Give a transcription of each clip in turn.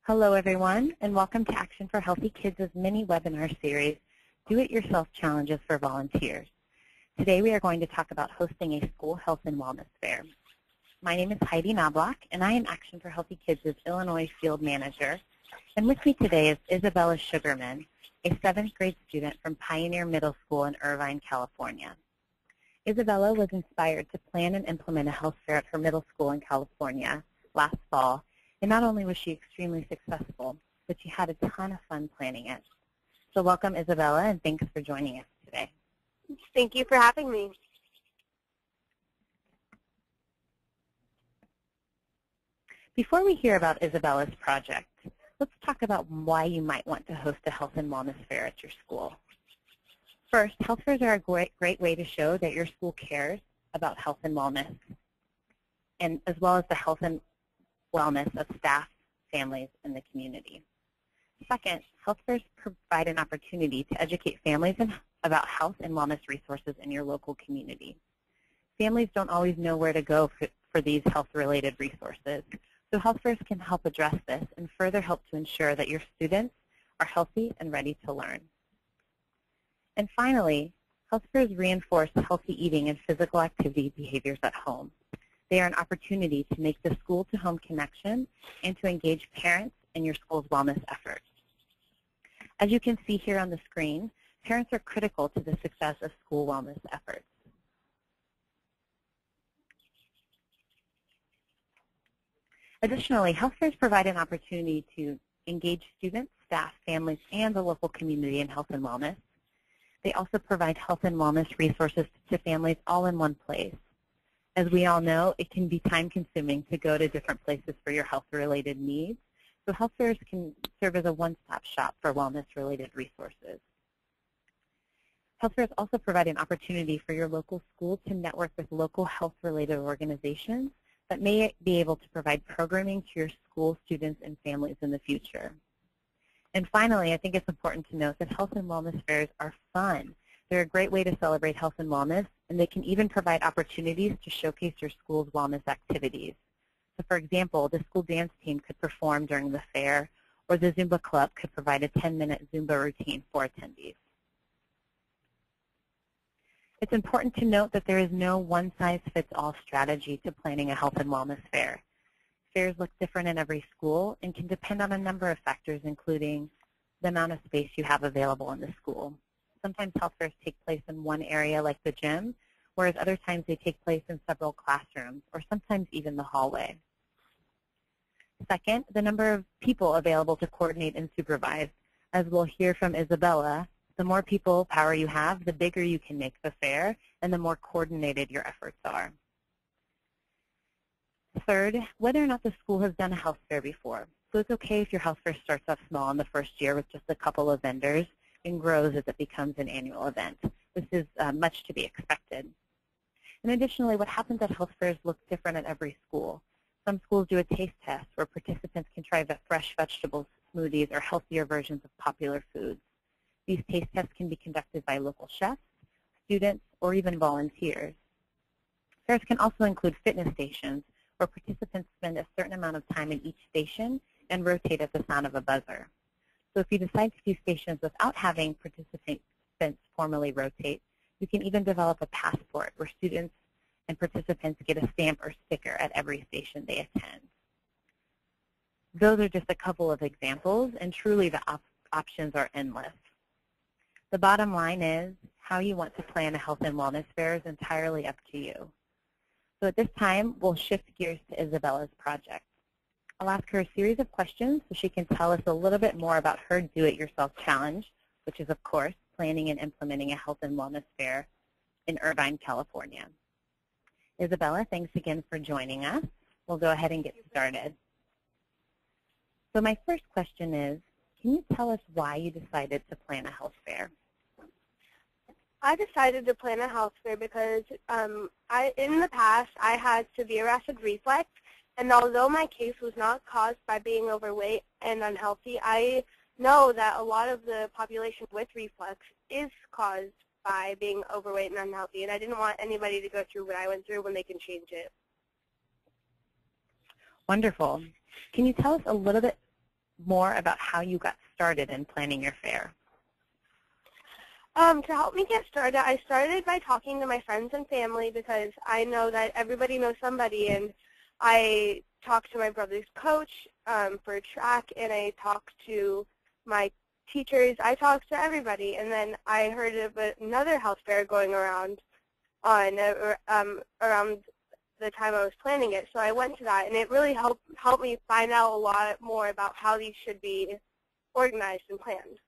Hello everyone, and welcome to Action for Healthy Kids' mini webinar series, Do-It-Yourself Challenges for Volunteers. Today we are going to talk about hosting a school health and wellness fair. My name is Heidi Knobloch, and I am Action for Healthy Kids' Illinois Field Manager. And with me today is Isabella Shugarman, a 7th grade student from Pioneer Middle School in Irvine, California. Isabella was inspired to plan and implement a health fair at her middle school in California last fall. And not only was she extremely successful, but she had a ton of fun planning it. So welcome, Isabella, and thanks for joining us today. Thank you for having me. Before we hear about Isabella's project, let's talk about why you might want to host a health and wellness fair at your school. First, health fairs are a great way to show that your school cares about health and wellness, and as well as the health and wellness of staff, families, and the community. Second, health fairs provide an opportunity to educate families about health and wellness resources in your local community. Families don't always know where to go for these health-related resources, so health fairs can help address this and further help to ensure that your students are healthy and ready to learn. And finally, health fairs reinforce healthy eating and physical activity behaviors at home. They are an opportunity to make the school-to-home connection and to engage parents in your school's wellness efforts. As you can see here on the screen, parents are critical to the success of school wellness efforts. Additionally, health fairs provide an opportunity to engage students, staff, families, and the local community in health and wellness. They also provide health and wellness resources to families all in one place. As we all know, it can be time-consuming to go to different places for your health-related needs, so health fairs can serve as a one-stop shop for wellness-related resources. Health fairs also provide an opportunity for your local school to network with local health-related organizations that may be able to provide programming to your school students and families in the future. And finally, I think it's important to note that health and wellness fairs are fun. They're a great way to celebrate health and wellness, and they can even provide opportunities to showcase your school's wellness activities. So for example, the school dance team could perform during the fair, or the Zumba club could provide a 10-minute Zumba routine for attendees. It's important to note that there is no one-size-fits-all strategy to planning a health and wellness fair. Fairs look different in every school and can depend on a number of factors, including the amount of space you have available in the school. Sometimes health fairs take place in one area like the gym, whereas other times they take place in several classrooms or sometimes even the hallway. Second, the number of people available to coordinate and supervise. As we'll hear from Isabella, the more people power you have, the bigger you can make the fair and the more coordinated your efforts are. Third, whether or not the school has done a health fair before. So it's okay if your health fair starts off small in the first year with just a couple of vendors and grows as it becomes an annual event. This is much to be expected. And additionally, what happens at health fairs looks different at every school. Some schools do a taste test where participants can try the fresh vegetables, smoothies, or healthier versions of popular foods. These taste tests can be conducted by local chefs, students, or even volunteers. Fairs can also include fitness stations where participants spend a certain amount of time in each station and rotate at the sound of a buzzer. So if you decide to do stations without having participants formally rotate, you can even develop a passport where students and participants get a stamp or sticker at every station they attend. Those are just a couple of examples, and truly the options are endless. The bottom line is how you want to plan a health and wellness fair is entirely up to you. So at this time, we'll shift gears to Isabella's project. I'll ask her a series of questions so she can tell us a little bit more about her Do-It-Yourself challenge, which is, of course, planning and implementing a health and wellness fair in Irvine, California. Isabella, thanks again for joining us. We'll go ahead and get started. So my first question is, can you tell us why you decided to plan a health fair? I decided to plan a health fair because in the past I had severe acid reflux, and although my case was not caused by being overweight and unhealthy, I know that a lot of the population with reflux is caused by being overweight and unhealthy, and I didn't want anybody to go through what I went through when they can change it. Wonderful. Can you tell us a little bit more about how you got started in planning your fair? To help me get started, I started by talking to my friends and family because I know that everybody knows somebody, and I talked to my brother's coach for track, and I talked to my teachers. I talked to everybody, and then I heard of another health fair going around around the time I was planning it, so I went to that, and it really helped me find out a lot more about how these should be organized and planned.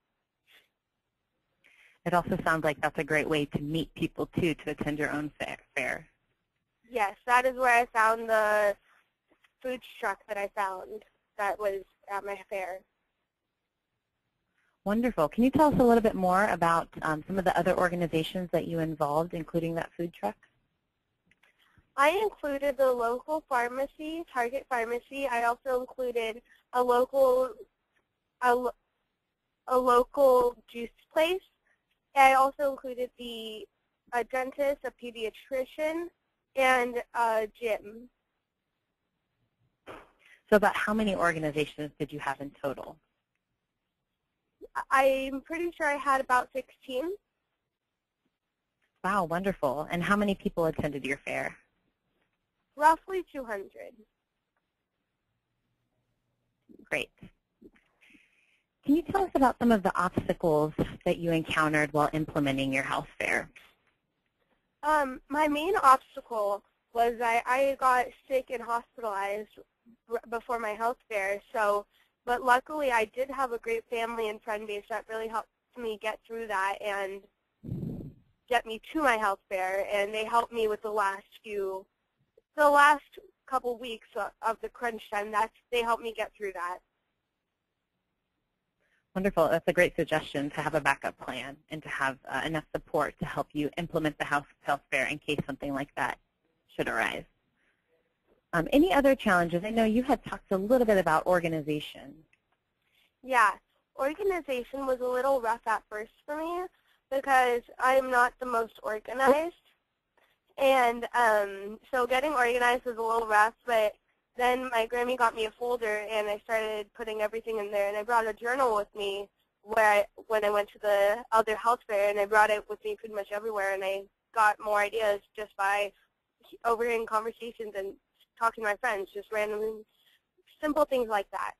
It also sounds like that's a great way to meet people, too, to attend your own fair. Yes, that is where I found the food truck that I found that was at my fair. Wonderful. Can you tell us a little bit more about some of the other organizations that you involved, including that food truck? I included the local pharmacy, Target Pharmacy. I also included a local juice place. I also included a dentist, a pediatrician, and a gym. So about how many organizations did you have in total? I'm pretty sure I had about 16. Wow, wonderful. And how many people attended your fair? Roughly 200. Great. Can you tell us about some of the obstacles that you encountered while implementing your health fair? My main obstacle was I got sick and hospitalized before my health fair. But luckily I did have a great family and friend base that really helped me get through that and get me to my health fair. And they helped me with the last couple weeks of the crunch time. They helped me get through that. Wonderful. That's a great suggestion, to have a backup plan and to have enough support to help you implement the health fair in case something like that should arise. Any other challenges? I know you had talked a little bit about organization. Yeah, organization was a little rough at first for me because I'm not the most organized. And so getting organized was a little rough, but then my Grammy got me a folder, and I started putting everything in there. And I brought a journal with me when I went to the other health fair, and I brought it with me pretty much everywhere. And I got more ideas just by overhearing conversations and talking to my friends, just randomly, simple things like that.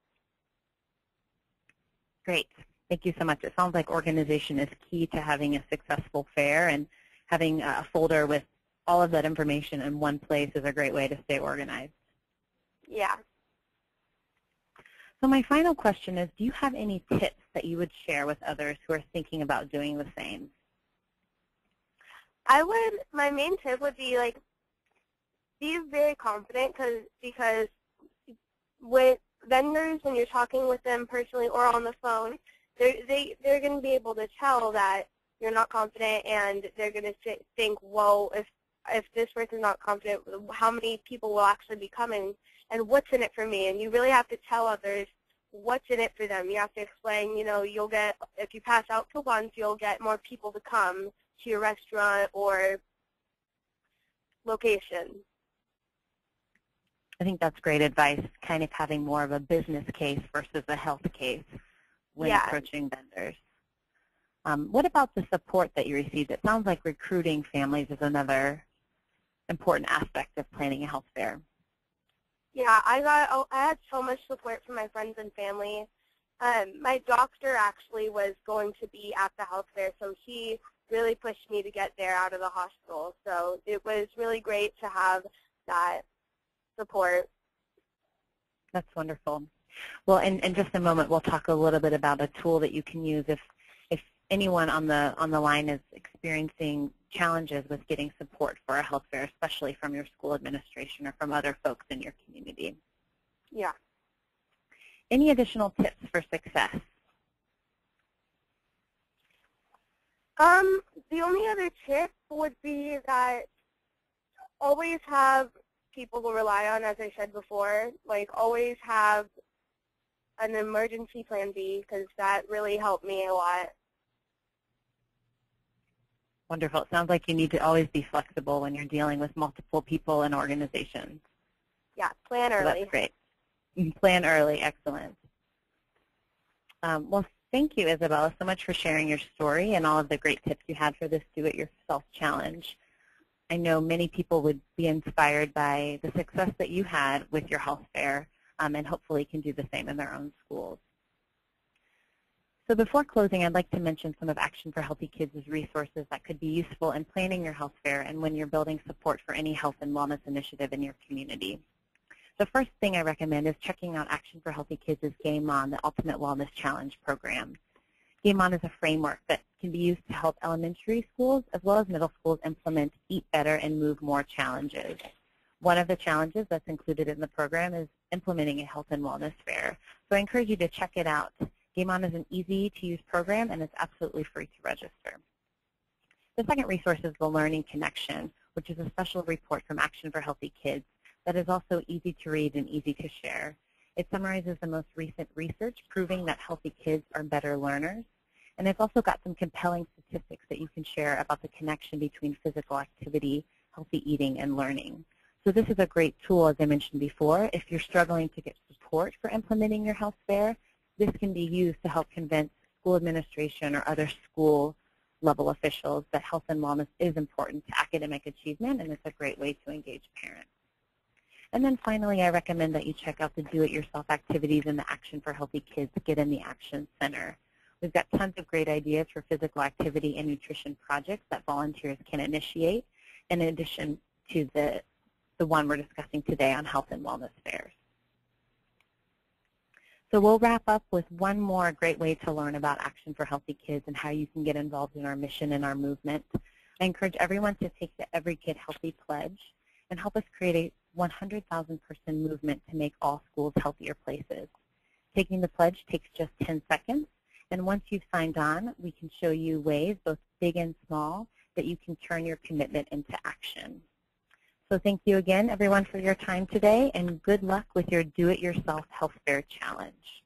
Great. Thank you so much. It sounds like organization is key to having a successful fair, and having a folder with all of that information in one place is a great way to stay organized. Yeah. So my final question is, do you have any tips that you would share with others who are thinking about doing the same? My main tip would be, like, be very confident because with vendors, when you're talking with them personally or on the phone, they're going to be able to tell that you're not confident, and they're going to think, well, if this person's not confident, how many people will actually be coming, and what's in it for me? And you really have to tell others what's in it for them. You have to explain, you'll get, if you pass out coupons, you'll get more people to come to your restaurant or location. I think that's great advice, kind of having more of a business case versus a health case when approaching vendors. What about the support that you received? It sounds like recruiting families is another important aspect of planning a health fair. Yeah, I had so much support from my friends and family. My doctor actually was going to be at the health fair, so he really pushed me to get there out of the hospital. So it was really great to have that support. That's wonderful. Well, in just a moment, we'll talk a little bit about a tool that you can use if anyone on the line is experiencing challenges with getting support for a health fair, especially from your school administration or from other folks in your community. Yeah. Any additional tips for success? The only other tip would be that always have people to rely on, as I said before. Like, always have an emergency plan B, because that really helped me a lot. Wonderful. It sounds like you need to always be flexible when you're dealing with multiple people and organizations. Yeah, plan early. So that's great. Plan early. Excellent. Well, thank you, Isabella, so much for sharing your story and all of the great tips you had for this Do-It-Yourself challenge. I know many people would be inspired by the success that you had with your health fair, and hopefully can do the same in their own schools. So before closing, I'd like to mention some of Action for Healthy Kids' resources that could be useful in planning your health fair and when you're building support for any health and wellness initiative in your community. The first thing I recommend is checking out Action for Healthy Kids' Game On, the Ultimate Wellness Challenge program. Game On is a framework that can be used to help elementary schools as well as middle schools implement Eat Better and Move More challenges. One of the challenges that's included in the program is implementing a health and wellness fair. So I encourage you to check it out. Game On is an easy-to-use program, and it's absolutely free to register. The second resource is the Learning Connection, which is a special report from Action for Healthy Kids that is also easy to read and easy to share. It summarizes the most recent research proving that healthy kids are better learners. And it's also got some compelling statistics that you can share about the connection between physical activity, healthy eating, and learning. So this is a great tool, as I mentioned before. If you're struggling to get support for implementing your health fair, this can be used to help convince school administration or other school-level officials that health and wellness is important to academic achievement, and it's a great way to engage parents. And then finally, I recommend that you check out the Do-It-Yourself activities in the Action for Healthy Kids Get in the Action Center. We've got tons of great ideas for physical activity and nutrition projects that volunteers can initiate, in addition to the one we're discussing today on health and wellness fairs. So we'll wrap up with one more great way to learn about Action for Healthy Kids and how you can get involved in our mission and our movement. I encourage everyone to take the Every Kid Healthy Pledge and help us create a 100,000-person movement to make all schools healthier places. Taking the pledge takes just 10 seconds, and once you've signed on, we can show you ways, both big and small, that you can turn your commitment into action. So thank you again, everyone, for your time today, and good luck with your Do-It-Yourself Health Fair Challenge.